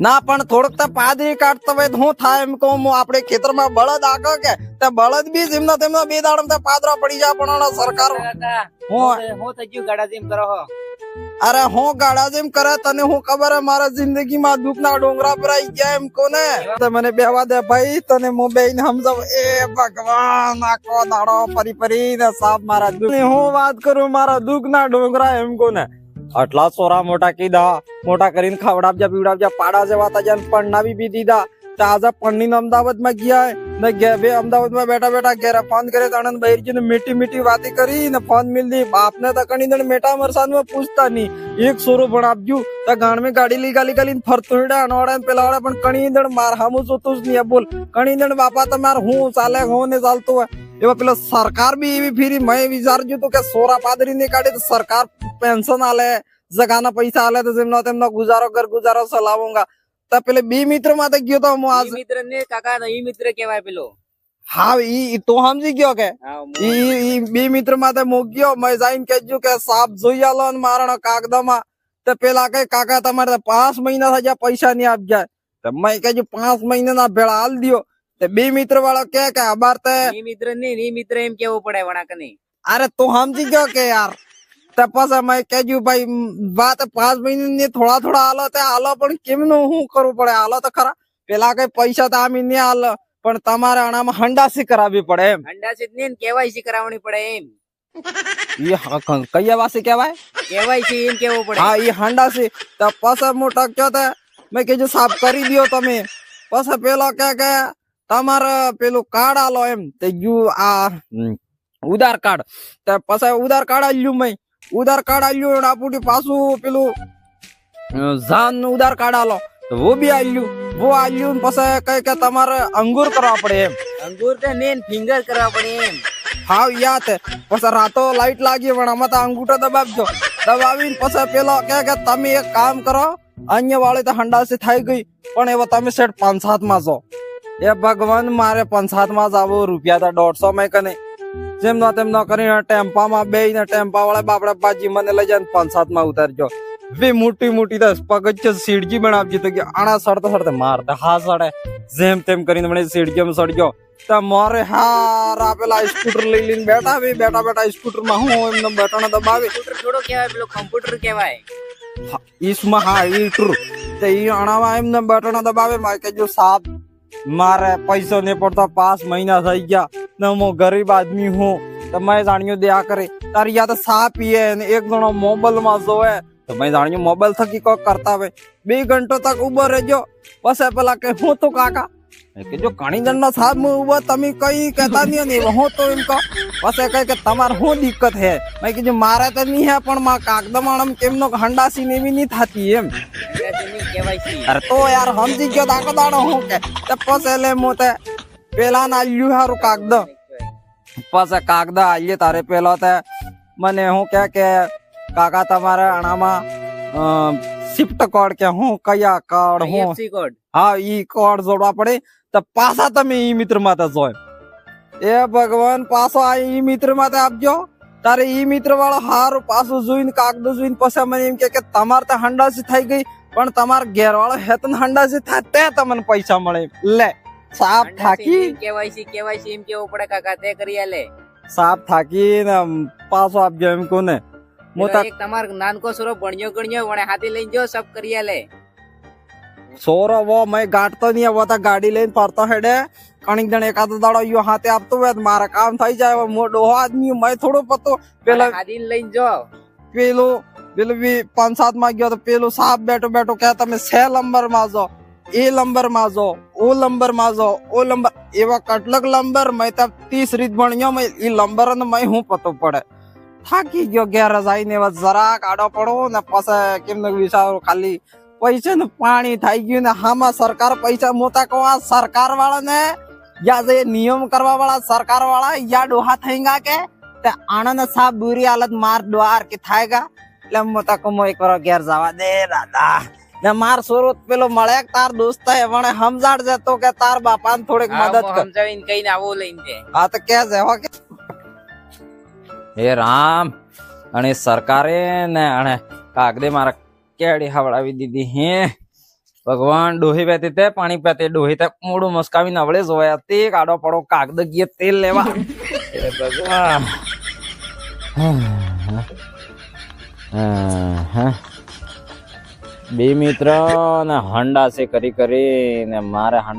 ના પણ થોડુંક તો પાદરી કાઢતો હોય તો હું થાય એમ કહું હું આપણે ખેતરમાં બળદ આગળ કે તે બળદ બી જેમના તેમના બે દાડમ પાદરા પડી જાય પણ સરકાર હું થઈ ગયું ગાડા જેમ કરો હો અરે હું ગાડા જેમ કરે તને હું ખબર હે મારા જિંદગીમાં દુઃખના ડોંગરા પર આવી ગયા એમ કોને મને બેવા દે ભાઈ તને હું બેન સમજાવ એ ભગવાન આખો દાડો ફરી ફરીને સાપ મારા દુઃખ હું વાત કરું મારા દુઃખના ડોંગરા એમ કોને આટલા સોરા મોટા કીધા મોટા કરીને ખવડાવજા પીવડાવજા પાડા જેવા હતા જ્યાં પણના બી દીધા તાજા પણની અમદાવાદમાં ગયા ને બે અમદાવાદમાં બેઠા બેઠા ઘેરે ફોન કરે આનંદ બહેરજીને મીઠી મીઠી વાતી કરી ને ફોન મિલતી બાપને તો કણી દણ મેટા મરસાદમાં પૂછતા નહીં એક સોરો પણ આપજો તો ગાણ में ગાડી લઈ ગાલી ગાલી ફરતો હેડા અનવાડા પેલા વાળા પણ કણી દણ માર હામું જોતું જ નહીં બોલ કણી દણ બાપા તમાર હું ચાલે હું ને ચાલતું હોય એવા પેલા સરકાર બી એવી ફીરી મેં વિચારજો તો કે સોરા પાદરી ને કાઢી તો સરકાર પેન્શન આલે જગાના પૈસા આલે તો જેમનો તેમનો ગુજારો ઘર ગુજારો ચલાવુંગા તો પેલે બે મિત્ર માં ગયો તો હું આજ મિત્ર ને કાકા ઈ મિત્ર કહેવાય પેલો હા ઈ તો સમજી ગયો કે ઈ બે મિત્ર માં મો ગયો મેં જઈને કહેજો કે સાપ જોઈ આલો ને મારા કાગદામાં તો પેલા કઈ કાકા તમારે 5 મહિના થઈ ગયા પૈસા નહીં આપ જાય તો મેં કહેજો 5 મહિના ના ભેળા હાલ દિયો તે બે મિત્ર વાળો કે અબાર તે ઈ મિત્ર ને ઈ મિત્ર એમ કેવું પડે વણાક નહીં અરે તો સમજી ગયો કે યાર પછી મેં કહેજો ભાઈ વાત 5 મહિના થોડા થોડા હાલો તે હાલો પણ કેમનું શું કરવું પડે હાલો તો ખરા પેલા કઈ પૈસા તો આમ નહીં હાલો પણ તમારે આનામાં હંડાસી કરાવવી પડે એમ હંડાસી જ નહીં કેવાયસી કરાવવાની પડે એમ કયા વાસી કેવાય કેવાયસી એમ કેવું પડે હા ઈ હંડાસી તો પછી મોટા કયો તે મેં કીધું સાફ કરી દો તમે પછી પેલો કે તમારે પેલું કાર્ડ આલો એમ તે યુ આ ઉધાર કાર્ડ તો પછી ઉધાર કાર્ડ આલ્યું મેં ઉધાર કાર્ડ આલ્યું આપુટી પાછું પેલું જાન નું ઉધાર કાર્ડ આલો वो भी आल्યું પછી કઈ કે તમારે અંગૂર કરવા પડે એમ અંગૂર તો મેન ફિંગર કરવા પડે એમ હા યાદ પછી રાતો લાઈટ લાગી પણ આમાં તો અંગૂઠો દબાવજો દબાવીને પછી પેલો કે તમે એક કામ કરો અન્ય વાળી તો હંડાસી થઈ ગઈ પણ એવો તમે સેટ 5-7 માં જો એ ભગવાન મારે 5-7 માં જ આવો રૂપિયા તો 150 માં કને જેમનો તેમનો કરીને ટેમ્પામાં બેહીને ટેમ્પા વાળા બાપડા બાજી મને લઈ જાય 5-7 માં ઉતારજો બે મોટી મોટી દસ પગથિયે સીડજી બનાવજી તો કે આણા સડતા સડતા મારતા હા સડે જેમ તેમ કરીને મને સીડજીમાં સડજો તો મારે હારા પેલા સ્કૂટર લઈ લઈને બેઠા બેઠા સ્કૂટર માં હું એમને બટન દબાવી સ્કૂટર થોડો કહેવાય પેલો કમ્પ્યુટર કહેવાય ઈસમાં હા ઈ ટ્રુ તો ઈ આણામાં એમને બટન દબાવે મારે કે જો સાહેબ મારે પૈસો ને પડતા 5 મહિના થઈ ગયા ને હું ગરીબ આદમી હું તો મેં જાણ્યું દયા કરે તારી યા તો સા પીએ ને એક જણો મોબાઈલ માં જોવે તો મેં જાણ્યું મોબાઈલ થકી કોક કરતા હોય 2 ઘંટો તક ઉભો રહેજો પછી પેલા કે હું તો કાકા કે જો ઘણી જણ ના સાહેબ ઉભો તમે કઈ કહેતા નહીં ને હું તો એમ કહો પછી કઈ કે તમારે શું દિક્કત હે મેં કીધું મારે તો નહીં હે પણ માં કાગદમાણમ કેમનો હંડાસી ને એવી નહીં થતી એમ અરે તો યાર સમજી ગયો દાખો દાડો હું કે પછી એટલે હું તે પેલા ના આલ્યું હારું કાગદ પછી કાગદ આલ્યે તારે પેલો તે મને હું કે કાકા તમારે આણામાં શિફ્ટ કોડ કે હું કયા કોડ હું હા ઈ કોડ જોડવા પડે તો પાછા તમે ઈ મિત્ર માં જોય એ ભગવાન પાછો આ ઈ મિત્ર માં આપજો તારે ઈ મિત્ર વાળો હારું પાછું જોઈને કાગદ જોઈને પછી મને એમ કે તમારે તો હંડાસી થઈ ગઈ પણ તમાર ઘેર વાળો હેતન હંડાસી થાય તે તમને પૈસા મળે લે સાપ થાકી કેવાયસી એમ કેવું પડે કાકા તે કરી લે સાપ થાકી ને પાછો આપજો એમ કોને એક તમાર નાનકો સોરો ભણ્યો ગણ્યો વણે હાથી લઈને જો સબ કરી લે સોરો વો મેં ગાંઠતો નહીં वो तो गाड़ी લઈને ફરતો હેડે કણિક જણ એકાદ દાડો યો હાથે આપતો હોય મારા કામ થઈ જાય મોટો આદમી મેં થોડો પતો પેલા હાથી લઈને જો પેલું બી 5-7 માં ગયો તો પેલું સાપ બેઠો કે તમે 6 નંબર માં જો એ નંબર માં જો ઓ નંબર માં જો ઓ નંબર એવા કેટલાક નંબર મેં તો 30 રીત ભણ્યો મેં એ નંબર ને મેં હું પતો પડે થાકી ગયો ઘેર જઈને જરાક આડો પડો ને પછી કેમને વિચારો ખાલી પૈસા નું પાણી થઈ ગયું ને હામાં સરકાર પૈસા મોટા કહો સરકાર વાળા ને યા જે નિયમ કરવા વાળા સરકાર વાળા યા ડોહા થઈ ગયા કે તે આનંદ સાહેબ બુરી હાલત માર દ્વાર કે થાયગા એટલે મોટા કમો એક વાર ઘેર જવા દે દાદા ને માર સોરો પેલો મળે તાર દોસ્ત હે વણે સમજાડ જતો કે તાર બાપાને થોડીક મદદ કર સમજાવીને કઈને આવો લઈને દે હા તો કે જેવા કે હે રામ અને સરકારે ને અને કાગદે મારા કેડી હવડાવી દીધી હે ભગવાન ડોહી બેતી તે પાણી પીતે ડોહી તે મોડું મસ્કાવી નવળે જોયા તે કાડો પડો કાગદ ગીએ તેલ લેવા એ ભગવાન બે મિત્ર ને હંડા છે કરી ને મારે હંડા